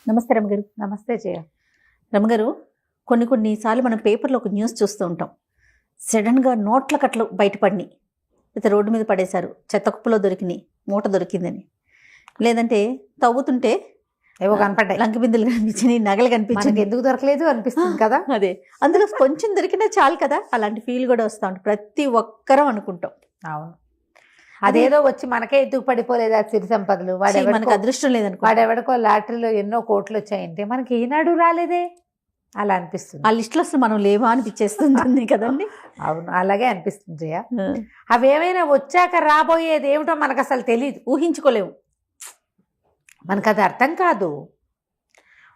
నమస్తే రమగారు. నమస్తే జయ. రమగారు, కొన్నిసార్లు మనం పేపర్లో ఒక న్యూస్ చూస్తూ ఉంటాం. సడన్గా నోట్ల కట్టలు బయటపడినాయి, అయితే రోడ్డు మీద పడేశారు, చెత్త కుప్పలో దొరికినాయి, మూట దొరికిందని. లేదంటే తవ్వుతుంటే ఏవో కనపడ్డాయి, లంకి బిందులు కనిపించినాయి, నగలు కనిపించింది. ఎందుకు దొరకలేదు అనిపిస్తుంది కదా. అదే, అందులో కొంచెం దొరికినా చాలు కదా, అలాంటి ఫీల్ కూడా వస్తూ ఉంటుంది. ప్రతి ఒక్కరం అనుకుంటాం. అవును, అదేదో వచ్చి మనకే ఎత్తుకు పడిపోలేదు ఆ సిరి సంపదలు. మనకు అదృష్టం లేదనుకో, వాడెవడికో లాటరీలో ఎన్నో కోట్లు వచ్చాయంటే మనకి ఈనాడు రాలేదే అలా అనిపిస్తుంది. ఆ లిస్టులో అసలు మనం లేవా అనిపించేస్తుంది కదండి. అవును, అలాగే అనిపిస్తుంది జయ. అవేమైనా వచ్చాక రాబోయేది ఏమిటో మనకు అసలు తెలియదు, ఊహించుకోలేము. మనకు అది అర్థం కాదు.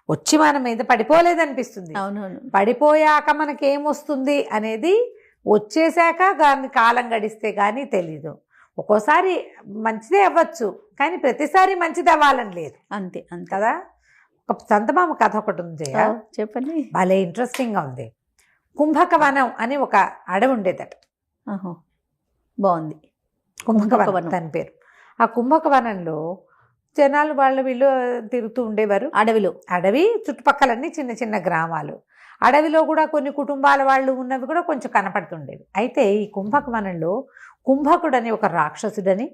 వచ్చి మన మీద పడిపోలేదనిపిస్తుంది. అవునవును, పడిపోయాక మనకేమొస్తుంది అనేది వచ్చేసాక దాన్ని కాలం గడిస్తే కానీ తెలీదు. ఒక్కోసారి మంచిదే అవ్వచ్చు, కానీ ప్రతిసారి మంచిది అవ్వాలని లేదు. అంతే అంతే కదా. ఒక చందమామ కథ ఒకటి ఉంది జయ, చెప్పండి. భలే ఇంట్రెస్టింగ్గా ఉంది. కుంభకవనం అని ఒక అడవి ఉండేదట. బాగుంది. కుంభకవనం దాని పేరు. ఆ కుంభకవనంలో జనాలు వీళ్ళు తిరుగుతూ ఉండేవారు. అడవి చుట్టుపక్కలన్నీ చిన్న చిన్న గ్రామాలు. అడవిలో కూడా కొన్ని కుటుంబాల వాళ్ళు ఉన్నవి కూడా కొంచెం కనపడుతుండేవి. అయితే ఈ కుంభకవనంలో కుంభకుడని ఒక రాక్షసుడని,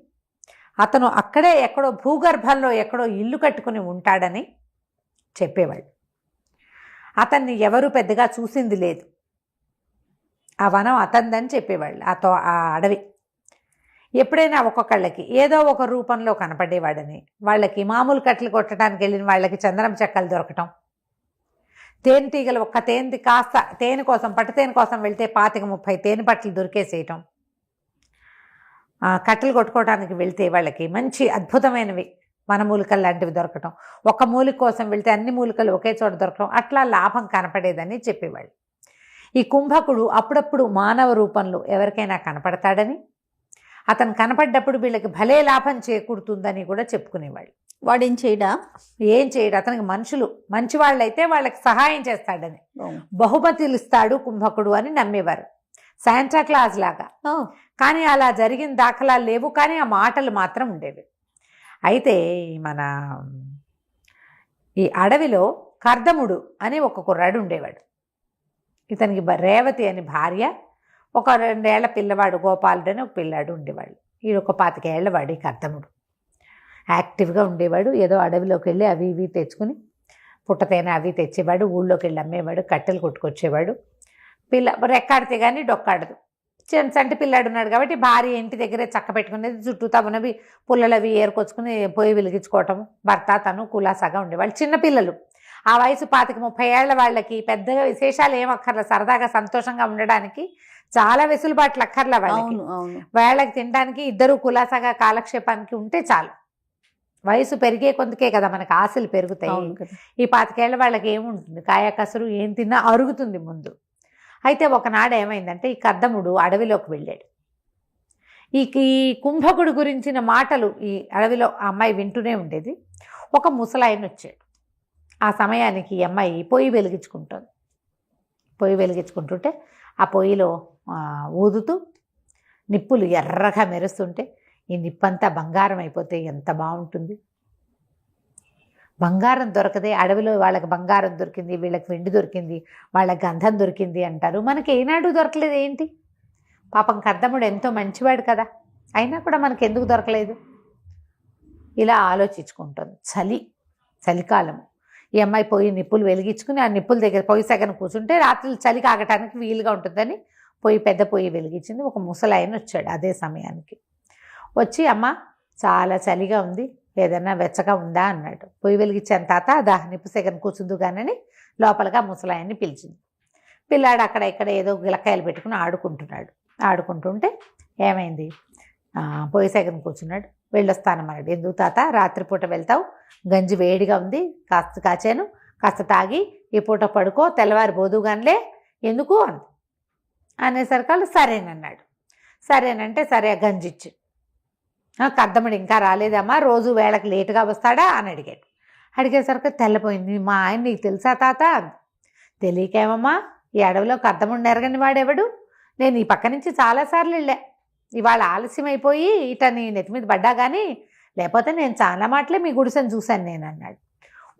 అతను అక్కడే ఎక్కడో భూగర్భంలో ఎక్కడో ఇల్లు కట్టుకుని ఉంటాడని చెప్పేవాళ్ళు. అతన్ని ఎవరు పెద్దగా చూసింది లేదు. ఆ వనం అతందని చెప్పేవాళ్ళు. ఆ అడవి ఎప్పుడైనా ఒక్కొక్కళ్ళకి ఏదో ఒక రూపంలో కనపడేవాడని, వాళ్ళకి మామూలు కట్టలు కొట్టడానికి వెళ్ళిన వాళ్ళకి చందనం చెక్కలు దొరకటం, తేనెటీగలు ఒక్క తేనె కాస్త తేనె కోసం పట్టుతేనె కోసం వెళ్తే 25-30 తేనె పట్టలు దొరికేసేయటం, కట్టెలు కొట్టుకోవడానికి వెళ్తే వాళ్ళకి మంచి అద్భుతమైనవి వనమూలికలు లాంటివి దొరకటం, ఒక మూలిక కోసం వెళ్తే అన్ని మూలికలు ఒకే చోట దొరకటం, అట్లా లాభం కనపడేదని చెప్పేవాళ్ళు. ఈ కుంభకుడు అప్పుడప్పుడు మానవ రూపంలో ఎవరికైనా కనపడతాడని, అతను కనపడ్డప్పుడు వీళ్ళకి భలే లాభం చేకూరుతుందని కూడా చెప్పుకునేవాళ్ళు. వాడేం చేయడా? ఏం చేయడు. అతనికి మనుషులు మంచి వాళ్ళైతే వాళ్ళకి సహాయం చేస్తాడని, బహుమతులు ఇస్తాడు కుంభకుడు అని నమ్మేవారు, శాంటా క్లాజ్ లాగా. కానీ అలా జరిగిన దాఖలాలు లేవు, కానీ ఆ మాటలు మాత్రం ఉండేవి. అయితే ఈ అడవిలో కర్దముడు అని ఒక కుర్రాడు ఉండేవాడు. ఇతనికి రేవతి అని భార్య, ఒక 2 ఏళ్ల పిల్లవాడు గోపాలుడు అని ఒక పిల్లాడు ఉండేవాడు. ఈ ఒక 25 ఏళ్ల వాడు ఈ కర్దముడు. యాక్టివ్గా ఉండేవాడు. ఏదో అడవిలోకి వెళ్ళి అవి ఇవి తెచ్చుకుని పుట్టతేనే అవి తెచ్చేవాడు, ఊళ్ళోకి వెళ్ళి అమ్మేవాడు, కట్టెలు కొట్టుకొచ్చేవాడు. రెక్కాడితే కానీ డొక్కాడదు. చంటి పిల్లాడు ఉన్నాడు కాబట్టి భార్య ఇంటి దగ్గరే చక్క పెట్టుకునేది, చుట్టూ తవ్వనవి పుల్లలవి ఏరుకొచ్చుకుని పొయ్యి వెలిగించుకోవటం, భర్త తను కులాసాగా ఉండేవాళ్ళు. చిన్నపిల్లలు ఆ వయసు 25-30 ఏళ్ల వాళ్ళకి పెద్దగా విశేషాలు ఏమక్కర్ల, సరదాగా సంతోషంగా ఉండడానికి చాలా వెసులుబాట్లు అక్కర్ల వాళ్ళకి. వాళ్ళకి తినడానికి ఇద్దరు కులాసాగా కాలక్షేపానికి ఉంటే చాలు. వయసు పెరిగే కొందుకే కదా మనకు ఆశలు పెరుగుతాయి. ఈ 25 ఏళ్ల వాళ్ళకి ఏముంటుంది, కాయ కసరు ఏం తిన్నా అరుగుతుంది ముందు. అయితే ఒకనాడు ఏమైందంటే ఈ కర్దముడు అడవిలోకి వెళ్ళాడు. ఈ కుంభకుడు గురించిన మాటలు ఈ అడవిలో ఆ అమ్మాయి వింటూనే ఉండేది. ఒక ముసలాయన వచ్చాడు. ఆ సమయానికి ఈ అమ్మాయి పొయ్యి వెలిగించుకుంటుంది. పొయ్యి వెలిగించుకుంటుంటే ఆ పొయ్యిలో ఊదుతూ నిప్పులు ఎర్రగా మెరుస్తుంటే, ఈ నిప్పంతా బంగారం అయిపోతే ఎంత బాగుంటుంది. బంగారం దొరకదే, అడవిలో వాళ్ళకి బంగారం దొరికింది, వీళ్ళకి వెండి దొరికింది, వాళ్ళకి గంధం దొరికింది అంటారు. మనకి ఏనాడు దొరకలేదు ఏంటి? పాపం కర్దముడు ఎంతో మంచివాడు కదా, అయినా కూడా మనకి ఎందుకు దొరకలేదు? ఇలా ఆలోచించుకుంటుంది. చలికాలము. ఈ అమ్మాయి పొయ్యి నిప్పులు వెలిగించుకుని ఆ నిప్పుల దగ్గర పొయ్యి సగన కూర్చుంటే రాత్రులు చలి కాగటానికి వీలుగా ఉంటుందని పెద్ద పొయ్యి వెలిగించింది. ఒక ముసలాయన వచ్చాడు అదే సమయానికి. వచ్చి అమ్మ చాలా చలిగా ఉంది, ఏదన్నా వెచ్చగా ఉందా అన్నాడు. పొయ్యి వెలిగించాను తాత, నిప్పు సెగను కూర్చుందు కానని లోపలగా ముసలాయన్ని పిలిచింది. పిల్లాడు అక్కడ ఇక్కడ ఏదో గిలకాయలు పెట్టుకుని ఆడుకుంటుంటే ఏమైంది, పొయ్యి సెగను కూర్చున్నాడు. వెళ్ళొస్తానన్నాడు. ఎందుకు తాత, రాత్రిపూట వెళ్తావు, గంజి వేడిగా ఉంది, కాస్త కాచాను, కాస్త తాగి ఈ పూట పడుకో, తెల్లవారి బోదుగానిలే ఎందుకు అనేసరికి సరేనన్నాడు. సరేనంటే సరే గంజి ఇచ్చి, కర్దముడు ఇంకా రాలేదమ్మా, రోజు వేళకి లేటుగా వస్తాడా అని అడిగాడు. అడిగేసరికి తెల్లపోయింది. మా ఆయన నీకు తెలుసా తాత? తెలియకేమమ్మా, ఈ అడవిలో కర్దముడిని ఎరగని వాడెవడు, నేను ఈ పక్క నుంచి చాలాసార్లు వెళ్ళా, ఇవాళ ఆలస్యం అయిపోయి ఇట నీ నెత్తి మీద పడ్డా కానీ లేకపోతే నేను చాలా మాటలే మీ గుడిసెని చూశాను నేను అన్నాడు.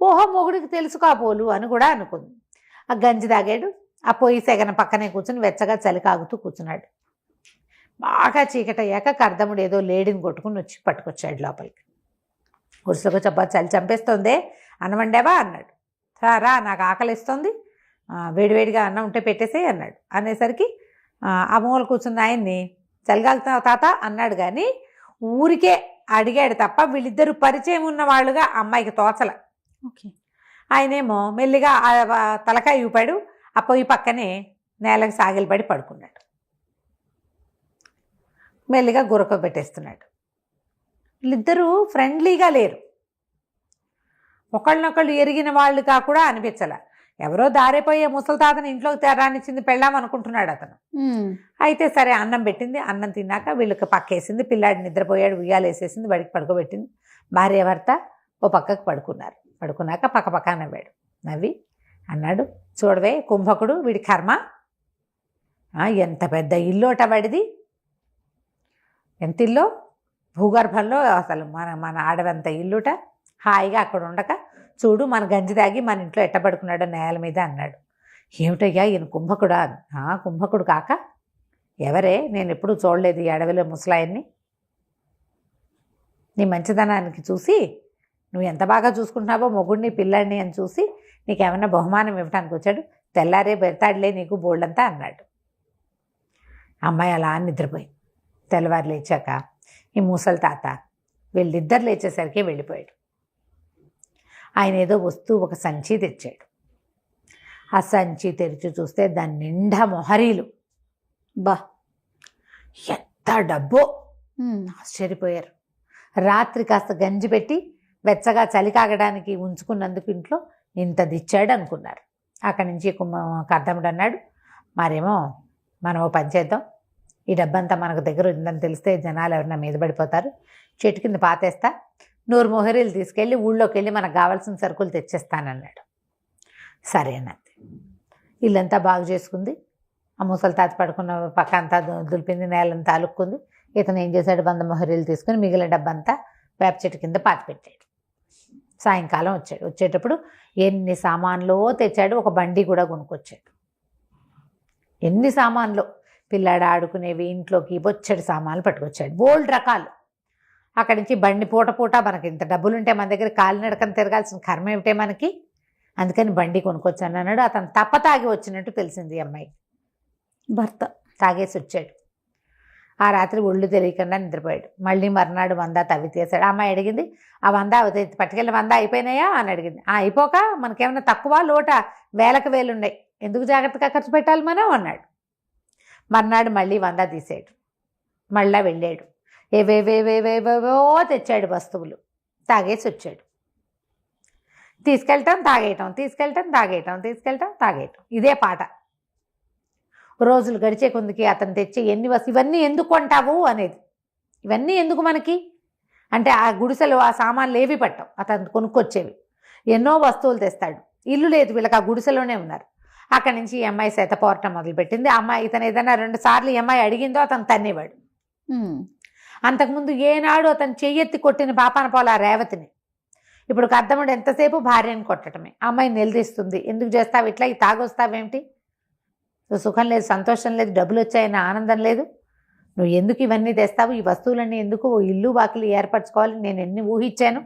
ఓహో మొగుడికి తెలుసు కాబోలు అని కూడా అనుకుంది. ఆ గంజి తాగాడు. ఆ పొయ్యి సెగన పక్కనే కూర్చుని వెచ్చగా చలి కాగుతూ కూర్చున్నాడు. బాగా చీకటయ్యాక కర్దముడు ఏదో లేడిని కొట్టుకుని వచ్చి పట్టుకొచ్చాడు లోపలికి. గుడిసెలకు చెప్పా చలి చంపేస్తోందే, అన్నం వండావా అన్నాడు. రా నాకు ఆకలిస్తుంది, వేడివేడిగా అన్నం ఉంటే పెట్టేసే అన్నాడు. అనేసరికి ఆ మూల కూర్చున్న ఆయన్ని చలిగాలుతున్నావు తాత అన్నాడు. కానీ ఊరికే అడిగాడు తప్ప వీళ్ళిద్దరూ పరిచయం ఉన్న వాళ్ళుగా అమ్మాయికి తోచల. ఓకే. ఆయనేమో మెల్లిగా తలకాయ ఊపాడు. ఆ పొయ్యి పక్కనే నేలకు సాగిలపడి పడుకున్నాడు. మెల్లిగా గురక పెట్టేస్తున్నాడు. వీళ్ళిద్దరూ ఫ్రెండ్లీగా లేరు, ఒకళ్ళనొకళ్ళు ఎరిగిన వాళ్ళుగా కూడా అనిపించాల. ఎవరో దారిపోయే ముసలి తాతని ఇంట్లోకి రానిచ్చింది పెళ్ళాం అనుకుంటున్నాడు అతను. అయితే సరే అన్నం పెట్టింది. అన్నం తిన్నాక వీళ్ళకి పక్కేసింది. పిల్లాడి నిద్రపోయాడు, ఉయ్యాలేసేసింది, బడికి పడుకోబెట్టింది. భార్య భర్త ఓ పక్కకు పడుకున్నారు. పడుకున్నాక పక్క నవ్వాడు. నవ్వి అన్నాడు, చూడవే కుంభకుడు, వీడి కర్మ, ఎంత పెద్ద ఇల్లోట వాడిది. ఎంత ఇల్లో, భూగర్భంలో అసలు మన ఆడవంత ఇల్లుట, హాయిగా అక్కడ ఉండక చూడు మన గంజి తాగి మన ఇంట్లో ఎట్టబడుకున్నాడో నేల మీద అన్నాడు. ఏమిటయ్యా ఈయన కుంభకుడా? కుంభకుడు కాక ఎవరే, నేను ఎప్పుడూ చూడలేదు ఈ అడవిలో ముసలాయన్ని. నీ మంచిదనానికి చూసి, నువ్వు ఎంత బాగా చూసుకుంటున్నావో మొగుడిని పిల్లాడిని అని చూసి నీకేమన్నా బహుమానం ఇవ్వడానికి వచ్చాడు. తెల్లారే పెడతాడులే నీకు బోల్డంతా అన్నాడు. అమ్మాయి అలా నిద్రపోయింది. తెల్లవారు లేచాక ఈ ముసలి తాత వీళ్ళిద్దరు లేచేసరికి వెళ్ళిపోయాడు. ఆయన ఏదో వస్తువు ఒక సంచి తెచ్చాడు. ఆ సంచి తెరిచి చూస్తే దాని నిండా మొహరీలు. బా ఎంత డబ్బో! ఆశ్చర్యపోయారు. రాత్రి కాస్త గంజి పెట్టి వెచ్చగా చలి కాగడానికి ఉంచుకున్నందుకు ఇంట్లో ఇంత దిచ్చాడు అనుకున్నారు. అక్కడి నుంచి కర్దముడు అన్నాడు, మరేమో మనం ఓ పని చేద్దాం, ఈ డబ్బంతా మనకు దగ్గర ఉందని తెలిస్తే జనాలు ఎవరన్నా మీద పడిపోతారు, చెట్టు కింద పాతేస్తా, 100 మొహరీలు తీసుకెళ్ళి ఊళ్ళోకి వెళ్ళి మనకు కావాల్సిన సరుకులు తెచ్చేస్తానన్నాడు. సరే అన్నది. ఇల్లంతా బాగు చేసుకుంది. ఆ ముసలి తాత పడుకున్న పక్క అంతా దులిపింది, నేలంతా అలుక్కుంది. ఇతను ఏం చేశాడు, 100 మొహరీలు తీసుకుని మిగిలిన డబ్బంతా వేప చెట్టు కింద పాతి పెట్టాడు. సాయంకాలం వచ్చాడు. వచ్చేటప్పుడు ఎన్ని సామాన్లో తెచ్చాడు. ఒక బండి కూడా కొనుక్కొచ్చాడు. ఎన్ని సామాన్లు, పిల్లాడు ఆడుకునేవి, ఇంట్లోకి బొచ్చడి సామాన్లు పట్టుకొచ్చాడు, బోల్డ్ రకాలు. అక్కడి నుంచి బండి పూట మనకి ఇంత డబ్బులుంటే మన దగ్గర కాలినడకని తిరగాల్సిన కర్మ ఏమిటే మనకి, అందుకని బండి కొనుక్కొచ్చాను అన్నాడు. అతను తప్ప తాగి వచ్చినట్టు తెలిసింది అమ్మాయి. భర్త తాగేసి వచ్చాడు. ఆ రాత్రి ఒళ్ళు తెలియకుండా నిద్రపోయాడు. మళ్ళీ మర్నాడు 100 తవ్వి తీసాడు. అమ్మాయి అడిగింది, ఆ 100 పట్టుకెళ్ళి 100 అయిపోయినాయా అని అడిగింది. అయిపోక మనకేమన్నా తక్కువ లోట, వేలకు వేలున్నాయి, ఎందుకు జాగ్రత్తగా ఖర్చు పెట్టాలి మనం అన్నాడు. మర్నాడు మళ్ళీ 100 తీసాడు. మళ్ళా వెళ్ళాడు. ఏవేవేవేవేవేవో తెచ్చాడు వస్తువులు. తాగేసి వచ్చాడు. తీసుకెళ్ళటం తాగేయటం, తీసుకెళ్ళటం తాగేయటం, తీసుకెళ్ళటం తాగేయటం, ఇదే పాట. రోజులు గడిచే కొందికి అతను తెచ్చి ఇవన్నీ ఎందుకు కొంటావు అనేది, ఇవన్నీ ఎందుకు మనకి అంటే, ఆ గుడిసెలు ఆ సామాన్లు ఏవి పట్టవు, అతను కొనుక్కొచ్చేవి. ఎన్నో వస్తువులు తెస్తాడు. ఇల్లు లేదు వీళ్ళకి, ఆ గుడిసెలోనే ఉన్నారు. అక్కడి నుంచి ఈ అమ్మాయి శతపోరటం మొదలుపెట్టింది. అమ్మాయి ఇతను ఏదైనా 2 సార్లు ఈ అమ్మాయి అడిగిందో అతను తన్నేవాడు. అంతకుముందు ఏనాడు అతను చెయ్యెత్తి కొట్టిన పాపాన పోలా రేవతిని. ఇప్పుడు కర్దముడు ఎంతసేపు భార్యని కొట్టడమే. అమ్మాయి నిలదీస్తుంది, ఎందుకు చేస్తావు ఇట్లా, ఈ తాగొస్తావేమిటి, సుఖం లేదు, సంతోషం లేదు, డబ్బులు వచ్చాయన్న ఆనందం లేదు, నువ్వు ఎందుకు ఇవన్నీ తెస్తావు, ఈ వస్తువులన్నీ ఎందుకు, ఇల్లు వాకిలి ఏర్పరచుకోవాలి, నేను ఎన్ని ఊహించాను,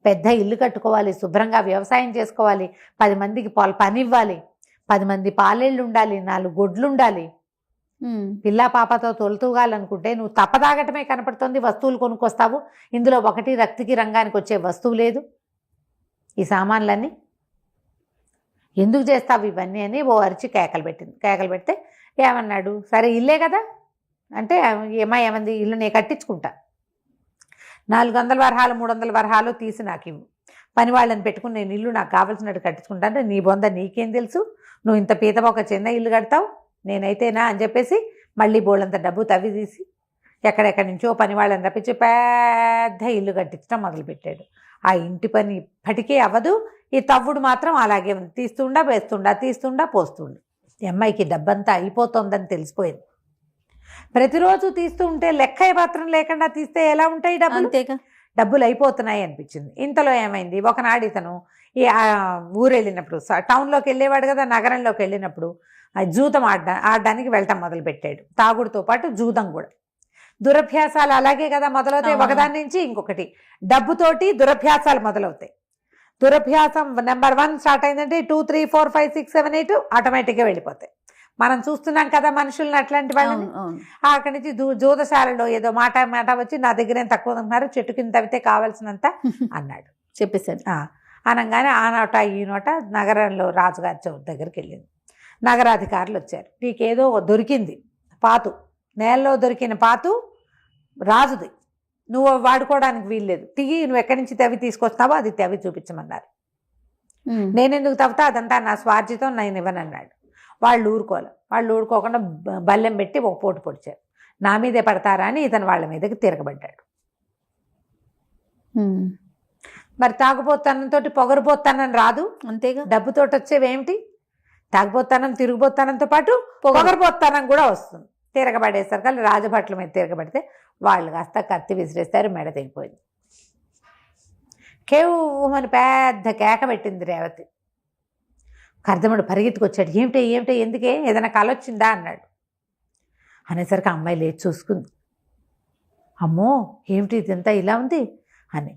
పెద్ద ఇల్లు కట్టుకోవాలి, శుభ్రంగా వ్యవసాయం చేసుకోవాలి, 10 మందికి పని ఇవ్వాలి, 10 మంది పాలేళ్ళు ఉండాలి, 4 గొడ్లు ఉండాలి, పిల్లా పాపతో తొలుతూగాలనుకుంటే నువ్వు తప్పదాగటమే కనపడుతుంది, వస్తువులు కొనుక్కొస్తావు, ఇందులో ఒకటి రక్తికి రంగానికి వచ్చే వస్తువు లేదు, ఈ సామాన్లన్నీ ఎందుకు చేస్తావు ఇవన్నీ అని ఓ అరిచి కేకలు పెట్టింది. కేకలు పెడితే ఏమన్నాడు, సరే ఇల్లే కదా అంటే, ఏమంది, ఇల్లు నేను కట్టించుకుంటా, 400 వరహాలు 300 వరహాలు తీసి నాకు ఇవ్వు, పని వాళ్ళని పెట్టుకుని నేను ఇల్లు నాకు కావాల్సినట్టు కట్టించుకుంటాను, నీ బొంద నీకేం తెలుసు, నువ్వు ఇంత పీత ఒక చిన్న ఇల్లు కడతావు, నేనైతేనా అని చెప్పేసి మళ్ళీ బోళ్ళంత డబ్బు తవ్వి తీసి ఎక్కడెక్కడి నుంచో పని వాళ్ళని రప్పించి పెద్ద ఇల్లు కట్టించడం మొదలుపెట్టాడు. ఆ ఇంటి పని ఇప్పటికీ అవ్వదు, ఈ తవ్వుడు మాత్రం అలాగే ఉంది, తీస్తుండా వేస్తుండా, తీస్తుండా పోస్తుండా. ఈ అమ్మాయికి డబ్బంతా అయిపోతుందని తెలిసిపోయింది. ప్రతిరోజు తీస్తూ ఉంటే లెక్క మాత్రం లేకుండా తీస్తే ఎలా ఉంటాయి డబ్బులు, డబ్బులు అయిపోతున్నాయి అనిపించింది. ఇంతలో ఏమైంది, ఒకనాడు ఇతను ఈ ఊరు వెళ్ళినప్పుడు టౌన్లోకి వెళ్ళేవాడు కదా, నగరంలోకి వెళ్ళినప్పుడు జూదం ఆడడానికి వెళ్ళటం మొదలుపెట్టాడు. తాగుడుతో పాటు జూదం కూడా. దురభ్యాసాలు అలాగే కదా మొదలవుతాయి, ఒకదాని నుంచి ఇంకొకటి. డబ్బుతోటి దురభ్యాసాలు మొదలవుతాయి. దురభ్యాసం నెంబర్ 1 స్టార్ట్ అయిందంటే 2, 3, 4, 5, 6, 7, 8 ఆటోమేటిక్గా వెళ్ళిపోతాయి. మనం చూస్తున్నాం కదా మనుషుల్ని, అట్లాంటి వాళ్ళని. అక్కడి నుంచి జూదశాలలో ఏదో మాట వచ్చి నా దగ్గర ఏం తక్కువ ఉన్నారు, చెట్టు కింద తవ్వితే కావాల్సినంత అన్నాడు, చెప్పేశాడు. అనగానే ఆ నోట ఈ నోట నగరంలో రాజుగారి చౌతి దగ్గరికి వెళ్ళింది. నగరాధికారులు వచ్చారు. నీకేదో దొరికింది పాతు, నేలలో దొరికిన పాతు రాజుది, నువ్వు వాడుకోవడానికి వీల్లేదు, తిగి నువ్వు ఎక్కడి నుంచి తవ్వి తీసుకొస్తావో అది తవ్వి చూపించమన్నారు. నేనెందుకు తవ్వుతా, అదంతా నా స్వార్జితం, నేను ఇవ్వనన్నాడు. వాళ్ళు ఊరుకోకుండా బల్లెం పెట్టి ఒక పోటు పొడిచారు. నా మీదే పడతారా అని ఇతను వాళ్ళ మీదకి తిరగబడ్డాడు. మరి తాగుబోతనంతో పొగరుబోతానం రాదు, అంతేగా. డబ్బుతోటి వచ్చేవేమిటి, తాగుబోతానం తిరుగుబోతానంతో పాటు పొగరుబోతానం కూడా వస్తుంది. తిరగబడేసరికి రాజభట్ల మీద తిరగబడితే వాళ్ళు కాస్త కత్తి విసిరేస్తారు, మెడ తెగిపోయింది. కేవమని పెద్ద కేక పెట్టింది రేవతి. కర్దముడు పరిగెత్తుకొచ్చాడు. ఏమిటి ఎందుకే, ఏదైనా కల వచ్చిందా అన్నాడు. అనేసరికి అమ్మాయి లేచి చూసుకుంది. అమ్మో ఏమిటి ఇదంతా ఇలా ఉంది అని.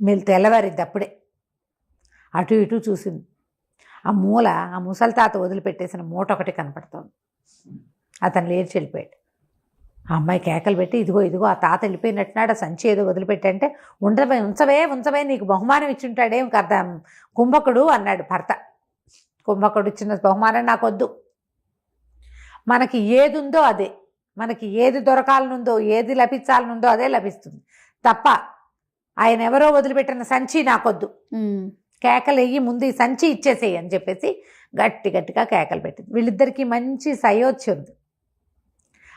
మీరు తెల్లవారిద్ది అప్పుడే. అటు ఇటు చూసింది. ఆ ముసలి తాత వదిలిపెట్టేసిన మూట ఒకటి కనపడుతోంది. అతను లేచి వెళ్ళిపోయాడు. ఆ అమ్మాయి కేకలు పెట్టి ఇదిగో ఆ తాత వెళ్ళిపోయినట్టున్నాడు, ఆ సంచి ఏదో వదిలిపెట్టంటే ఉంచవే నీకు బహుమానం ఇచ్చుంటాడేం కదా కుంభకుడు అన్నాడు భర్త. కుంభకుడు ఇచ్చిన బహుమానం నాకొద్దు. మనకి ఏది ఉందో అదే, మనకి ఏది దొరకాలనుందో ఏది లభించాలనుందో అదే లభిస్తుంది తప్ప ఆయన ఎవరో వదిలిపెట్టిన సంచి నాకొద్దు. కేకలు వెయ్యి, ముందు ఈ సంచి ఇచ్చేసేయి అని చెప్పేసి గట్టిగా కేకలు పెట్టింది. వీళ్ళిద్దరికీ మంచి సయోధ్య ఉంది.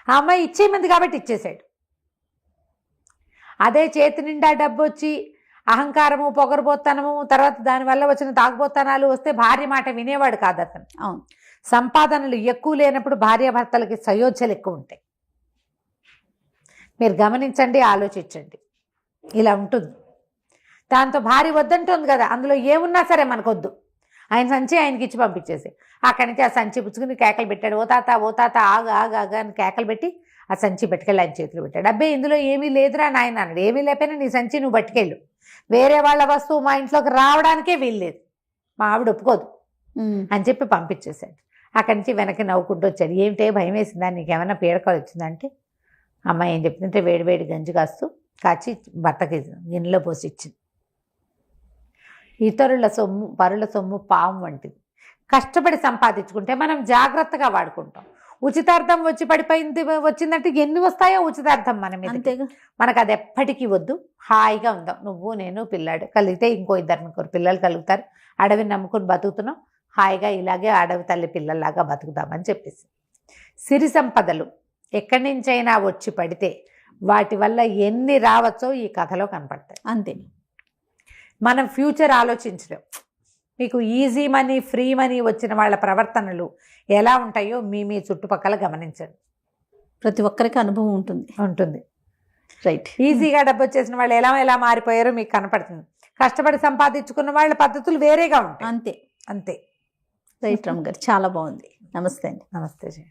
ఆ అమ్మాయి ఇచ్చేయమంది కాబట్టి ఇచ్చేసాడు. అదే చేతి నిండా డబ్బు వచ్చి అహంకారము, పొగరుబోత్తనము, తర్వాత దానివల్ల వచ్చిన తాగుబోత్తనాలు వస్తే భార్య మాట వినేవాడు కాదు అతను. అవును, సంపాదనలు ఎక్కువ లేనప్పుడు భార్యాభర్తలకి సయోధ్యలు ఎక్కువ ఉంటాయి. మీరు గమనించండి, ఆలోచించండి, ఇలా ఉంటుంది. దాంతో భార్య వద్దంటుంది కదా, అందులో ఏమున్నా సరే మనకొద్దు, ఆయన సంచి ఆయనకి ఇచ్చి పంపించేసి అక్కడి నుంచి ఆ సంచి పుచ్చుకుని కేకలు పెట్టాడు. ఓ తాత ఆగా అని కేకలు పెట్టి ఆ సంచి పట్టుకెళ్ళి ఆయన చేతులు పెట్టాడు. అబ్బే ఇందులో ఏమీ లేదురా నాయన అన్నాడు. ఏమీ లేకపోయినా నీ సంచి నువ్వు పట్టుకెళ్ళు, వేరే వాళ్ళ వస్తువు మా ఇంట్లోకి రావడానికే వీల్లేదు, మా ఆవిడ ఒప్పుకోదు అని చెప్పి పంపించేశాడు. అక్కడి నుంచి వెనక్కి నవ్వుకుంటూ వచ్చాడు. ఏమిటే భయం వేసిందా, నీకేమైనా పీడకలు వచ్చిందంటే అమ్మాయి ఏం చెప్తుంటే వేడి గంజి కాచి భర్తకి గిన్నెలో పోసి ఇచ్చింది. ఇతరుల సొమ్ము పరుల సొమ్ము పాము వంటిది. కష్టపడి సంపాదించుకుంటే మనం జాగ్రత్తగా వాడుకుంటాం. ఉచితార్థం వచ్చి పడిపోయింది వచ్చిందంటే ఎన్ని వస్తాయో ఉచితార్థం మన మీద, అంతేగా. మనకు అది ఎప్పటికీ వద్దు, హాయిగా ఉందాం. నువ్వు నేను పిల్లాడు కలిగితే ఇంకో 2-3 పిల్లలు కలుగుతారు, అడవిని నమ్ముకుని బతుకుతున్నాం, హాయిగా ఇలాగే అడవి తల్లి పిల్లల్లాగా బతుకుదామని చెప్పేసి. సిరి సంపదలు ఎక్కడి నుంచైనా వచ్చి పడితే వాటి వల్ల ఎన్ని రావచ్చో ఈ కథలో కనపడతాయి. అంతే. మనం ఫ్యూచర్ ఆలోచించలేం. మీకు ఈజీ మనీ, ఫ్రీ మనీ వచ్చిన వాళ్ళ ప్రవర్తనలు ఎలా ఉంటాయో మీ చుట్టుపక్కల గమనించండి. ప్రతి ఒక్కరికి అనుభవం ఉంటుంది. రైట్. ఈజీగా డబ్బు వచ్చేసిన వాళ్ళు ఎలా మారిపోయారో మీకు కనపడుతుంది. కష్టపడి సంపాదించుకున్న వాళ్ళ పద్ధతులు వేరేగా ఉంటాయి. అంతే. రైట్ రమ్మ గారు, చాలా బాగుంది. నమస్తే అండి. నమస్తే జీ.